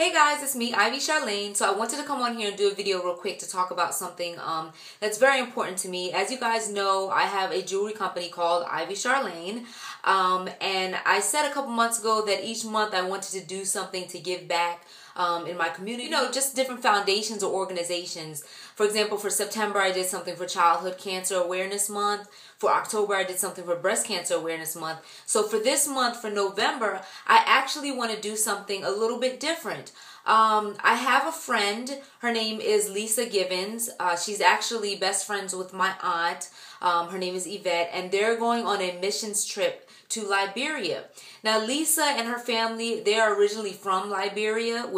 Hey guys, it's me, IvyCharlaine. So I wanted to come on here and do a video real quick to talk about something that's very important to me. As you guys know, I have a jewelry company called IvyCharlaine. And I said a couple months ago that each month I wanted to do something to give back in my community. You know, just different foundations or organizations. For example, for September, I did something for Childhood Cancer Awareness Month. For October, I did something for Breast Cancer Awareness Month. So for this month, for November, I actually want to do something a little bit different. I have a friend. Her name is Lisa Givens. She's actually best friends with my aunt. Her name is Yvette, and they're going on a missions trip to Liberia. Now, Lisa and her family, they are originally from Liberia,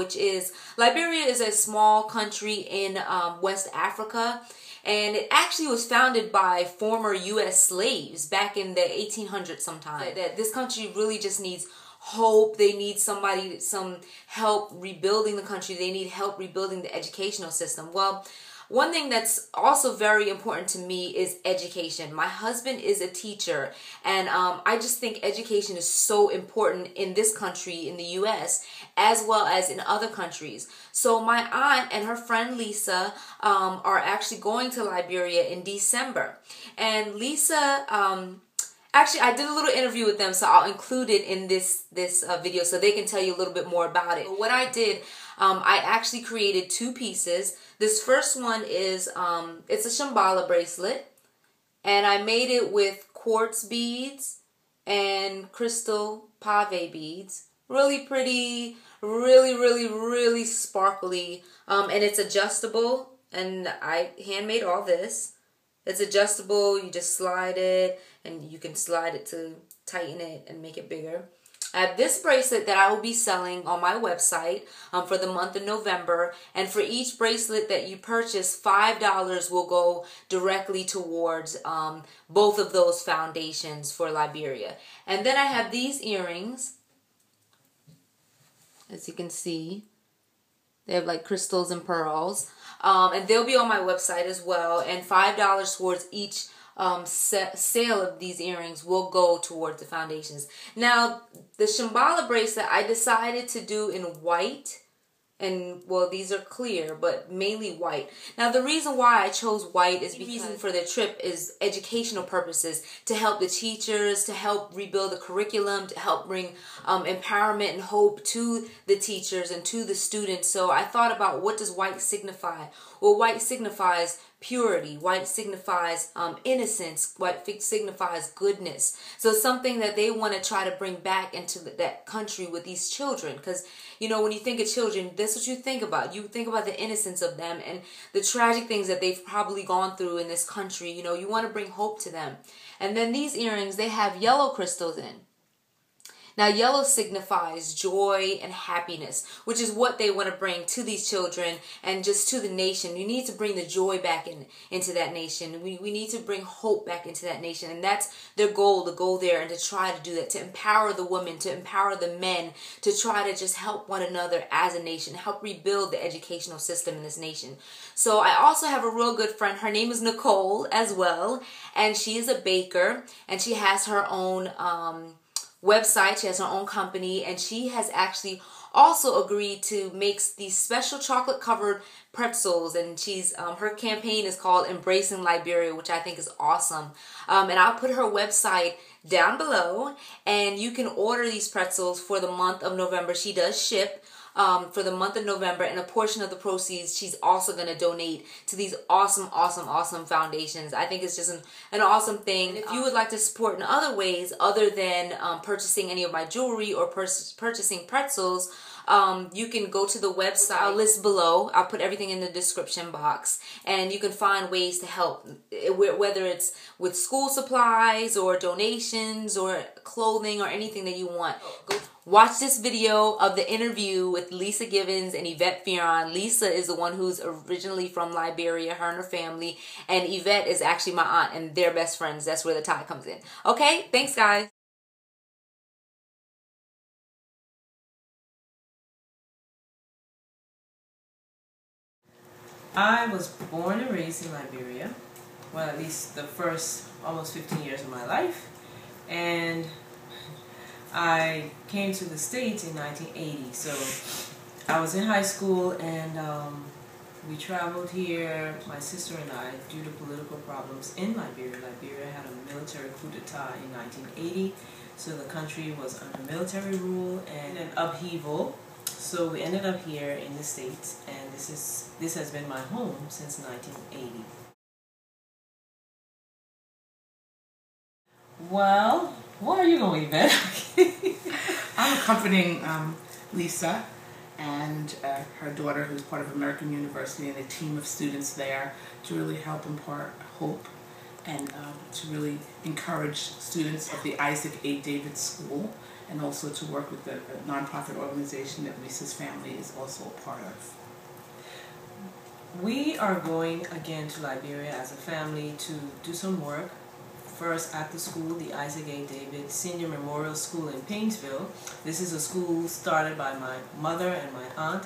Liberia is a small country in West Africa. And it actually was founded by former U.S. slaves back in the 1800s sometime. That this country really just needs hope. They need some help rebuilding the country. They need help rebuilding the educational system. Well, one thing that's also very important to me is education. My husband is a teacher, and I just think education is so important in this country, in the U.S., as well as in other countries. So my aunt and her friend Lisa are actually going to Liberia in December. And Lisa, actually, I did a little interview with them, so I'll include it in this video so they can tell you a little bit more about it. But what I did, I actually created two pieces. This first one is, it's a Shambhala bracelet, and I made it with quartz beads and crystal pave beads. Really pretty, really sparkly, and it's adjustable, and I handmade all this. It's adjustable. You just slide it, and you can slide it to tighten it and make it bigger. I have this bracelet that I will be selling on my website for the month of November. And for each bracelet that you purchase, $5 will go directly towards both of those foundations for Liberia. And then I have these earrings. As you can see, they have like crystals and pearls. And they'll be on my website as well. And $5 towards each sale of these earrings will go towards the foundations. Now, the Shambhala bracelet I decided to do in white. And, well, these are clear, but mainly white. Now, the reason why I chose white is because the reason for the trip is educational purposes, to help the teachers, to help rebuild the curriculum, to help bring empowerment and hope to the teachers and to the students. So I thought about, what does white signify? Well, white signifies purity. White signifies innocence. White signifies goodness. So it's something that they want to try to bring back into that country with these children. Because, you know, when you think of children, that's what you think about. You think about the innocence of them and the tragic things that they've probably gone through in this country. You know, you want to bring hope to them. And then these earrings, they have yellow crystals in. Now, yellow signifies joy and happiness, which is what they want to bring to these children and just to the nation. You need to bring the joy back into that nation. We need to bring hope back into that nation. And that's their goal, to go there and to try to do that, to empower the women, to empower the men, to try to just help one another as a nation, help rebuild the educational system in this nation. So I also have a real good friend. Her name is Nicole as well. And she is a baker, and she has her own website. She has her own company, and she has actually also agreed to make these special chocolate covered pretzels, and she's her campaign is called Embracing Liberia, which I think is awesome. And I'll put her website down below, and you can order these pretzels for the month of November. She does ship for the month of November, and a portion of the proceeds she's also going to donate to these awesome foundations. I think it's just an awesome thing. If you would like to support in other ways other than purchasing any of my jewelry or purchasing pretzels, you can go to the website. I'll list below. I'll put everything in the description box, and you can find ways to help, whether it's with school supplies or donations or clothing or anything that you want. Watch this video of the interview with Lisa Givens and Yvette Fearon. Lisa is the one who's originally from Liberia, her and her family, and Yvette is actually my aunt, and they're best friends. That's where the tie comes in. Okay, thanks guys. I was born and raised in Liberia, well, at least the first almost 15 years of my life, and I came to the States in 1980, so I was in high school, and we traveled here, my sister and I, due to political problems in Liberia. Liberia had a military coup d'etat in 1980, so the country was under military rule and an upheaval. So we ended up here in the States, and this has been my home since 1980. Well, where are you going, Ben? I'm accompanying Lisa and her daughter, who's part of American University, and a team of students there to really help impart hope and to really encourage students of the Isaac A. David School, and also to work with the nonprofit organization that Lisa's family is also a part of. We are going again to Liberia as a family to do some work. First at the school, the Isaac A. David Senior Memorial School in Painesville. This is a school started by my mother and my aunt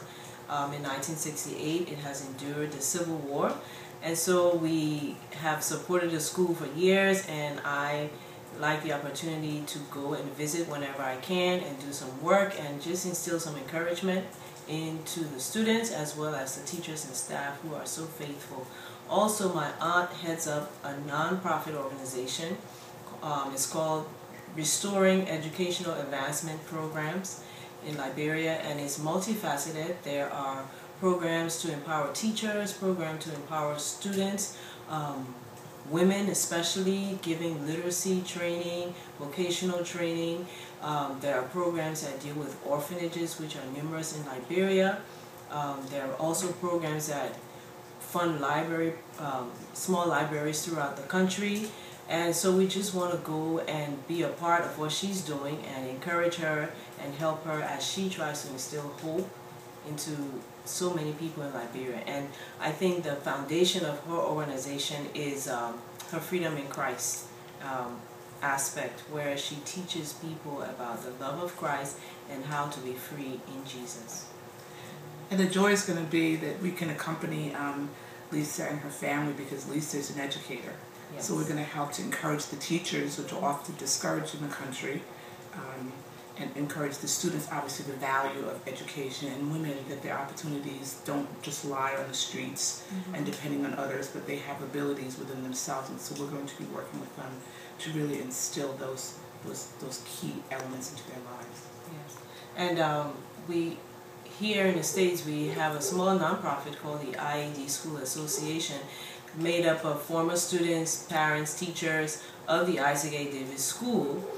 in 1968. It has endured the Civil War, and so we have supported the school for years, and I like the opportunity to go and visit whenever I can and do some work and just instill some encouragement into the students as well as the teachers and staff who are so faithful. Also, my aunt heads up a non-profit organization. It's called Restoring Educational Advancement Programs in Liberia, and it's multifaceted. There are programs to empower teachers, programs to empower students, women especially, giving literacy training, vocational training. There are programs that deal with orphanages, which are numerous in Liberia. There are also programs that fund small libraries throughout the country, and so we just want to go and be a part of what she's doing and encourage her and help her as she tries to instill hope into so many people in Liberia. And I think the foundation of her organization is her Freedom in Christ aspect, where she teaches people about the love of Christ and how to be free in Jesus. And the joy is going to be that we can accompany Lisa and her family, because Lisa is an educator. Yes. So we're going to help to encourage the teachers, which are often discouraged in the country, and encourage the students, obviously, the value of education, and women, that their opportunities don't just lie on the streets and depending on others, but they have abilities within themselves. And so we're going to be working with them to really instill those key elements into their lives. Yes. And here in the States, we have a small nonprofit called the IAD School Association, made up of former students, parents, teachers of the Isaac A. Davis School,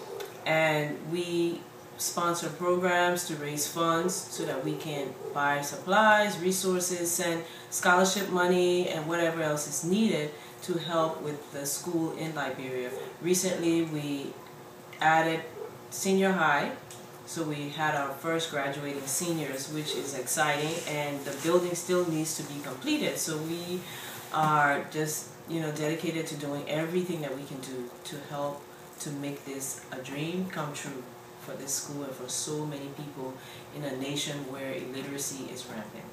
and we sponsor programs to raise funds so that we can buy supplies, resources, send scholarship money, and whatever else is needed to help with the school in Liberia. Recently, we added senior high. So we had our first graduating seniors, which is exciting, and the building still needs to be completed. So we are just, dedicated to doing everything that we can do to help to make this a dream come true for this school and for so many people in a nation where illiteracy is rampant.